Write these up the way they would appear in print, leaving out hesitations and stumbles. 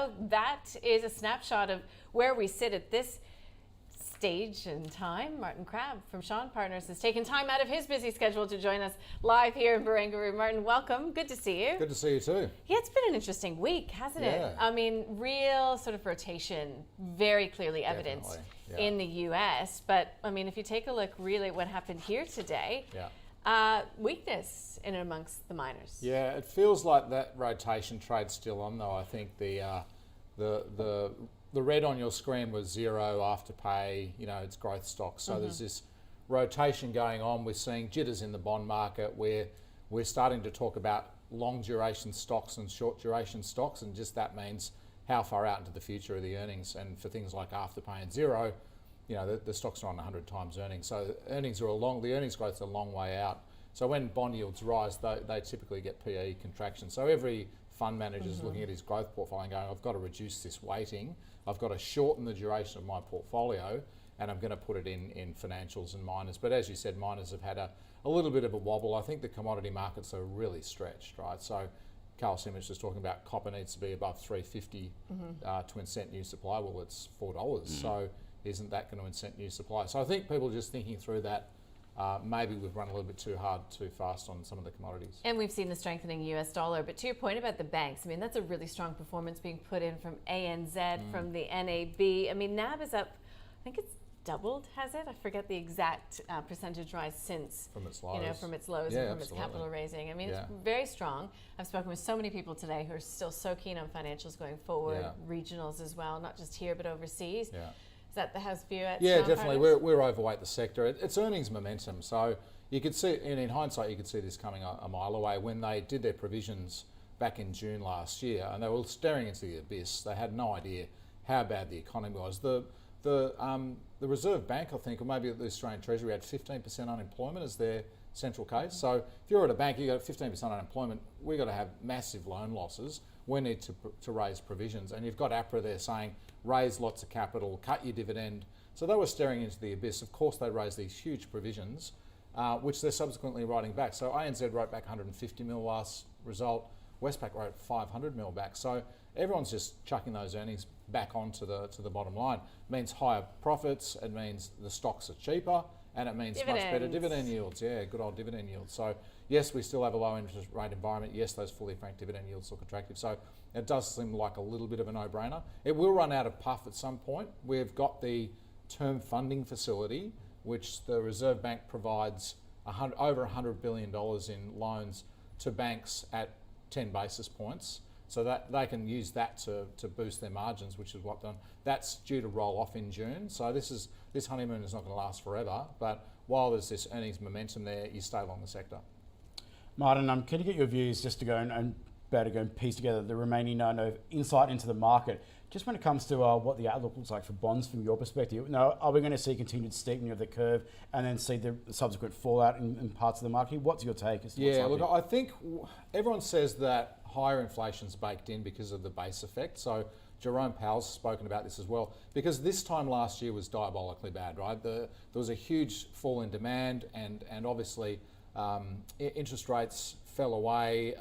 so that is a snapshot of where we sit at this stage and time. Martin Crabb from Shaw Partners has taken time out of his busy schedule to join us live here in Barangaroo. Martin, welcome. Good to see you. Good to see you too. Yeah, it's been an interesting week, hasn't it? I mean, real sort of rotation, very clearly evidenced in the US. But I mean, if you take a look really at what happened here today, weakness in and amongst the miners. Yeah, it feels like that rotation trade's still on though. I think the red on your screen was zero Afterpay, it's growth stocks. So there's this rotation going on. We're seeing jitters in the bond market where we're starting to talk about long duration stocks and short duration stocks, and just that means how far out into the future are the earnings. And for things like Afterpay and Xero, the stocks are on 100 times earnings. So the earnings growth's a long way out. So when bond yields rise, they typically get PE contraction. So every fund manager is looking at his growth portfolio and going, I've got to reduce this weighting. I've got to shorten the duration of my portfolio, and I'm going to put it in financials and miners. But as you said, miners have had a little bit of a wobble. I think the commodity markets are really stretched, right? So Carl Simmons was talking about copper needs to be above $3.50 to incent new supply. Well, it's $4. So isn't that going to incent new supply? So I think people are just thinking through that. Maybe we've run a little bit too hard, too fast on some of the commodities. And we've seen the strengthening US dollar. But to your point about the banks, I mean, that's a really strong performance being put in from ANZ, from the NAB. I mean, NAB is up, I think it's doubled, has it? I forget the exact percentage rise since. From its lows. From its lows and from its capital raising. I mean, it's very strong. I've spoken with so many people today who are still so keen on financials going forward, regionals as well, not just here but overseas. Is that the house view at Yeah, definitely. We're overweight the sector. It's earnings momentum. So you could see, and in hindsight, you could see this coming a mile away. When they did their provisions back in June last year, and they were staring into the abyss, they had no idea how bad the economy was. The Reserve Bank, I think, or maybe the Australian Treasury, had 15% unemployment as their central case. So if you're at a bank, you've got 15% unemployment, we've got to have massive loan losses. We need to raise provisions. And you've got APRA there saying, raise lots of capital, cut your dividend. So they were staring into the abyss. Of course, they raised these huge provisions, which they're subsequently writing back. So ANZ wrote back 150 mil last result. Westpac wrote 500 mil back. So everyone's just chucking those earnings back onto the bottom line. It means higher profits. It means the stocks are cheaper. And it means much better dividend yields. Yeah, good old dividend yields. So yes, we still have a low interest rate environment. Yes, those fully franked dividend yields look attractive. So it does seem like a little bit of a no-brainer. It will run out of puff at some point. We've got the term funding facility, which the Reserve Bank provides over $100 billion in loans to banks at 10 basis points. So that they can use that to boost their margins, which is what done. That's due to roll off in June. So this honeymoon is not going to last forever. But while there's this earnings momentum there, you stay along the sector. Martin, can you get your views just to go and piece together the remaining insight into the market? Just when it comes to what the outlook looks like for bonds from your perspective, are we going to see continued steepening of the curve and then see the subsequent fallout in parts of the market? What's your take? Look, I think everyone says that higher inflation's baked in because of the base effect. So Jerome Powell's spoken about this as well, because this time last year was diabolically bad, right? There was a huge fall in demand, and obviously interest rates fell away,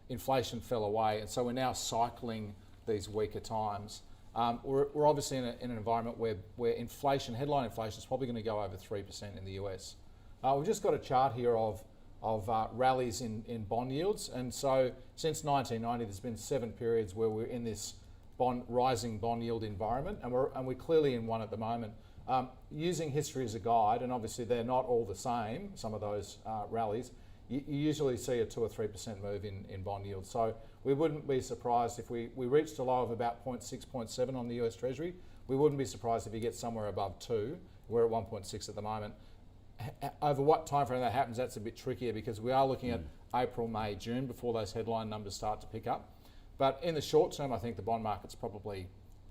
inflation fell away, and so we're now cycling these weaker times. We're obviously in an environment where headline inflation is probably going to go over 3% in the US. We've just got a chart here of rallies in bond yields, and so since 1990 there's been 7 periods where we're in this rising bond yield environment, and we're clearly in one at the moment. Using history as a guide, and obviously they're not all the same, some of those rallies, you usually see a 2 or 3% move in bond yields. So we wouldn't be surprised if we reached a low of about 0.6, 0.7 on the US Treasury. We wouldn't be surprised if you get somewhere above 2. We're at 1.6 at the moment. Over what time frame that happens, that's a bit trickier, because we are looking at April, May, June before those headline numbers start to pick up. But in the short term, I think the bond market's probably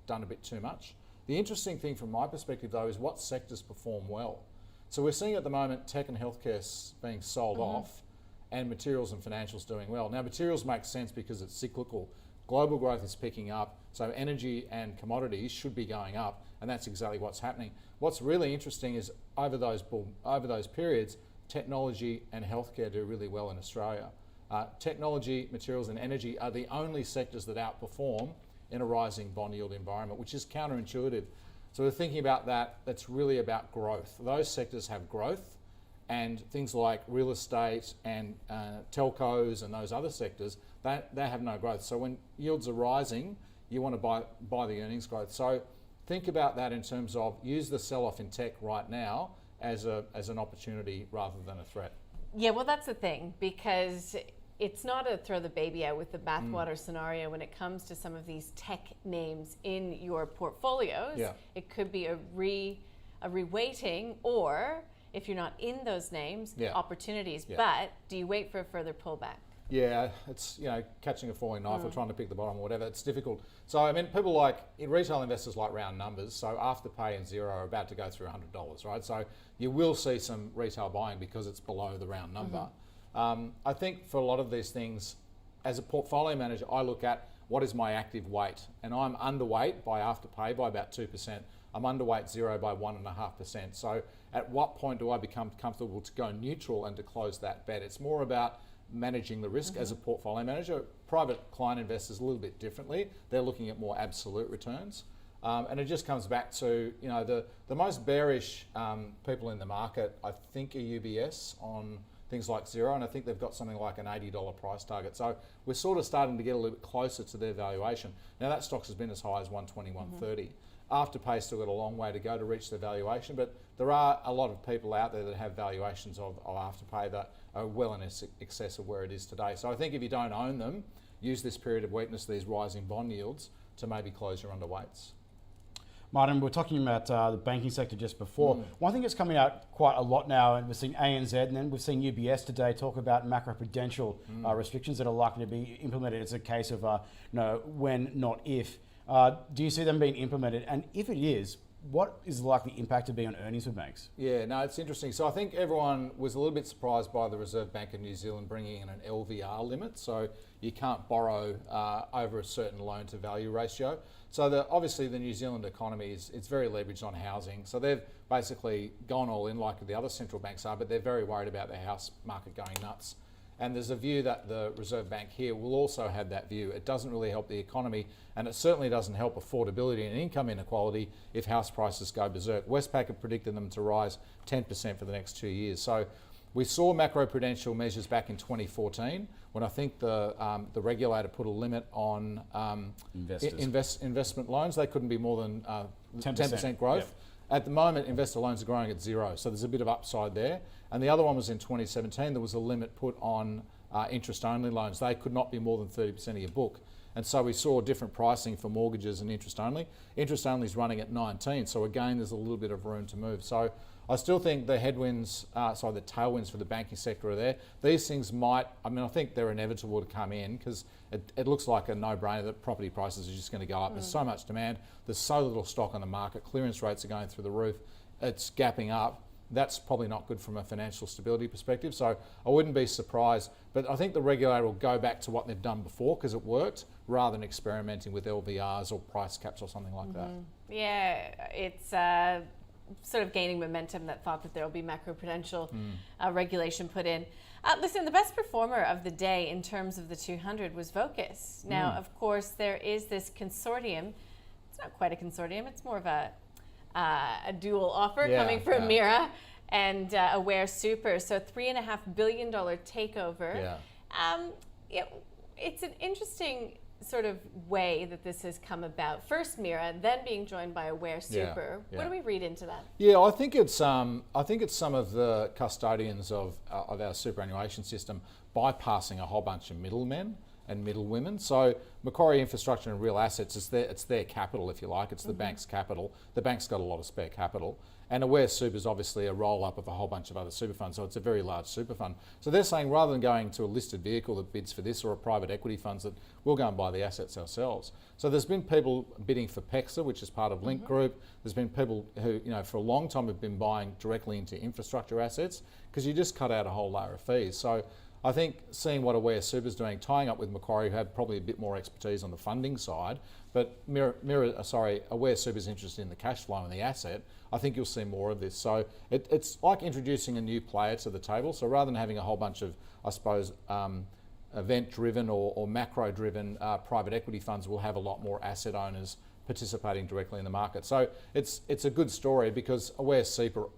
done a bit too much. The interesting thing from my perspective, though, is what sectors perform well. So we're seeing at the moment tech and healthcare being sold off, and materials and financials doing well. Now, materials makes sense because it's cyclical. Global growth is picking up, so energy and commodities should be going up, and that's exactly what's happening. What's really interesting is over those periods, technology and healthcare do really well in Australia. Technology, materials and energy are the only sectors that outperform in a rising bond yield environment, which is counterintuitive. So we're thinking about that. That's really about growth. Those sectors have growth, and things like real estate and telcos and those other sectors, they have no growth. So when yields are rising, you want to buy the earnings growth. So think about that in terms of use the sell-off in tech right now as an opportunity rather than a threat. Yeah, well, that's the thing, because it's not a throw the baby out with the bathwater scenario when it comes to some of these tech names in your portfolios. Yeah. It could be a reweighting, or if you're not in those names, opportunities. Yeah. But do you wait for a further pullback? Yeah, it's catching a falling knife or trying to pick the bottom or whatever. It's difficult. So I mean, people like retail investors like round numbers. So Afterpay and Xero are about to go through $100, right? So you will see some retail buying because it's below the round number. I think for a lot of these things, as a portfolio manager, I look at what is my active weight, and I'm underweight by Afterpay by about 2%. I'm underweight Xero by 1.5%. So at what point do I become comfortable to go neutral and to close that bet? It's more about managing the risk as a portfolio manager. Private client investors a little bit differently. They're looking at more absolute returns. And it just comes back to, the most bearish people in the market, I think, are UBS on things like Xero, and I think they've got something like an $80 price target. So we're sort of starting to get a little bit closer to their valuation. Now that stock has been as high as 120, 130. Afterpay's still got a long way to go to reach their valuation, but there are a lot of people out there that have valuations of Afterpay that are well in excess of where it is today. So I think if you don't own them, use this period of weakness, these rising bond yields, to maybe close your underweights. Martin, we were talking about the banking sector just before. One thing that's coming out quite a lot now, and we've seen ANZ, and then we've seen UBS today talk about macroprudential restrictions that are likely to be implemented. It's a case of when, not if. Do you see them being implemented? And if it is, what is the likely impact to be on earnings for banks? Yeah, no, it's interesting. So I think everyone was a little bit surprised by the Reserve Bank of New Zealand bringing in an LVR limit. So you can't borrow over a certain loan to value ratio. So obviously the New Zealand economy it's very leveraged on housing. So they've basically gone all in like the other central banks are, but they're very worried about the house market going nuts. And there's a view that the Reserve Bank here will also have that view. It doesn't really help the economy, and it certainly doesn't help affordability and income inequality if house prices go berserk. Westpac have predicted them to rise 10% for the next 2 years. So we saw macroprudential measures back in 2014 when I think the regulator put a limit on investment loans. They couldn't be more than 10% growth. Yep. At the moment, investor loans are growing at 0, so there's a bit of upside there. And the other one was in 2017, there was a limit put on interest-only loans. They could not be more than 30% of your book. And so we saw different pricing for mortgages and interest-only. Interest-only is running at 19, so again, there's a little bit of room to move. So I still think the the tailwinds for the banking sector are there. These things I think they're inevitable to come in because it looks like a no-brainer that property prices are just going to go up. There's so much demand. There's so little stock on the market. Clearance rates are going through the roof. It's gapping up. That's probably not good from a financial stability perspective. So I wouldn't be surprised. But I think the regulator will go back to what they've done before because it worked rather than experimenting with LVRs or price caps or something like that. Yeah, it's sort of gaining momentum, that thought that there will be macroprudential regulation put in. Listen, the best performer of the day in terms of the 200 was Vocus. Now, of course, there is this consortium. It's not quite a consortium. It's more of a dual offer coming from Mira and Aware Super. So $3.5 billion takeover. It's an interesting sort of way that this has come about. First Mira, then being joined by Aware Super. What do we read into that? Yeah, I think it's some of the custodians of our superannuation system bypassing a whole bunch of middlemen and middlewomen. So Macquarie Infrastructure and Real Assets, it's their capital, if you like. It's the bank's capital. The bank's got a lot of spare capital. And Aware Super is obviously a roll-up of a whole bunch of other super funds, so it's a very large super fund. So they're saying rather than going to a listed vehicle that bids for this or a private equity funds, that we'll go and buy the assets ourselves. So there's been people bidding for PEXA, which is part of Link Group. There's been people who, for a long time have been buying directly into infrastructure assets because you just cut out a whole layer of fees. So I think seeing what Aware Super is doing, tying up with Macquarie, who have probably a bit more expertise on the funding side, but Aware Super is interested in the cash flow and the asset. I think you'll see more of this. So it's like introducing a new player to the table. So rather than having a whole bunch of, I suppose, event-driven or macro-driven private equity funds will have a lot more asset owners participating directly in the market. So it's a good story because Aware Super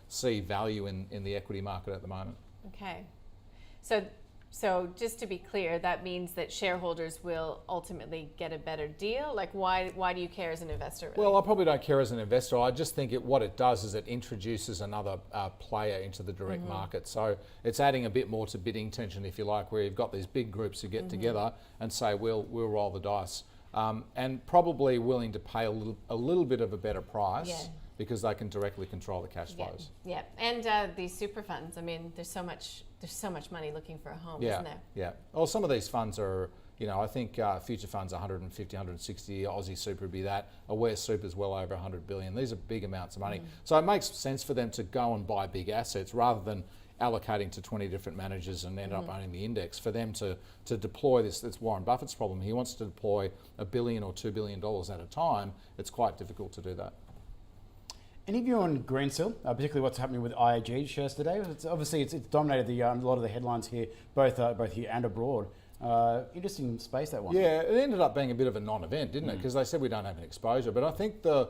see value in the equity market at the moment. Okay, so just to be clear, that means that shareholders will ultimately get a better deal. Like, why do you care as an investor? Really? Well, I probably don't care as an investor. I just think what it does is it introduces another player into the direct market. So it's adding a bit more to bidding tension, if you like, where you've got these big groups who get together and say, we'll roll the dice. And probably willing to pay a little bit of a better price because they can directly control the cash flows. Yeah, and these super funds. I mean, there's so much money looking for a home, isn't there? Yeah. Well, some of these funds are, I think future funds 150, 160, Aussie Super would be that. Aware Super is well over 100 billion. These are big amounts of money. So it makes sense for them to go and buy big assets rather than allocating to 20 different managers and end up owning the index. For them to deploy this, it's Warren Buffett's problem. He wants to deploy $1 billion or $2 billion at a time. It's quite difficult to do that. Any view on Greensill, particularly what's happening with IAG shares today? Obviously it's dominated a lot of the headlines here, both here and abroad. Interesting space, that one. Yeah, it ended up being a bit of a non-event, didn't it? Because they said we don't have an exposure. But I think the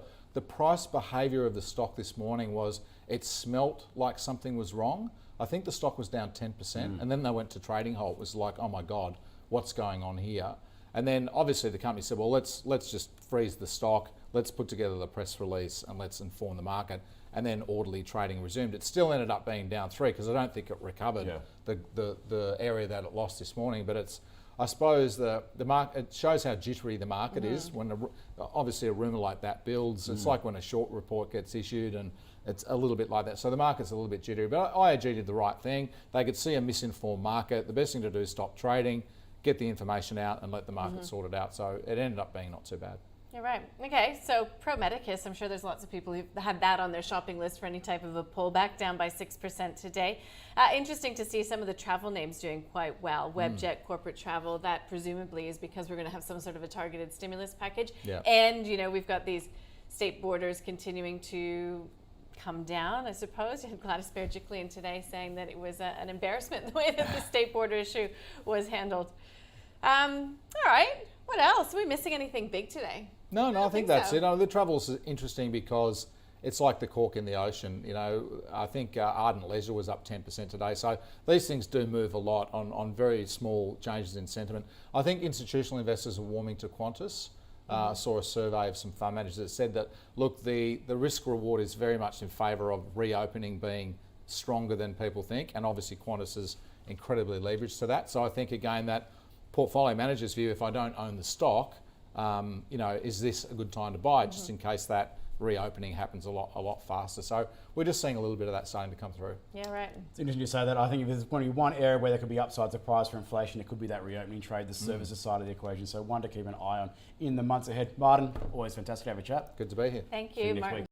price behaviour of the stock this morning was it smelt like something was wrong. I think the stock was down 10%, and then they went to trading halt. It was like, oh my God, what's going on here? And then obviously the company said, well, let's just freeze the stock. Let's put together the press release and let's inform the market. And then orderly trading resumed. It still ended up being down 3 because I don't think it recovered the area that it lost this morning. But I suppose the market, it shows how jittery the market is when obviously a rumour like that builds. It's like when a short report gets issued, and it's a little bit like that. So the market's a little bit jittery. But IAG did the right thing. They could see a misinformed market. The best thing to do is stop trading, get the information out, and let the market sort it out. So it ended up being not too bad. You're right. Okay, so Pro Medicus, I'm sure there's lots of people who've had that on their shopping list for any type of a pullback, down by 6% today. Interesting to see some of the travel names doing quite well. Webjet, corporate travel, that presumably is because we're going to have some sort of a targeted stimulus package. Yeah. And, we've got these state borders continuing to come down, I suppose. You had Gladys Berejiklian today saying that it was an embarrassment the way that the state border issue was handled. All right, what else? Are we missing anything big today? No, I think that's it. The travel's interesting because it's like the cork in the ocean. I think Ardent Leisure was up 10% today. So these things do move a lot on very small changes in sentiment. I think institutional investors are warming to Qantas. Saw a survey of some fund managers that said that, look, the risk reward is very much in favour of reopening being stronger than people think. And obviously Qantas is incredibly leveraged to that. So I think, again, that portfolio manager's view, if I don't own the stock, is this a good time to buy, just in case that reopening happens a lot faster. So we're just seeing a little bit of that starting to come through. Yeah, right. It's interesting you say that. I think if there's only one area where there could be upside surprise for inflation, it could be that reopening trade, the services side of the equation. So one to keep an eye on in the months ahead. Martin, always fantastic to have a chat. Good to be here. Thank you, Martin.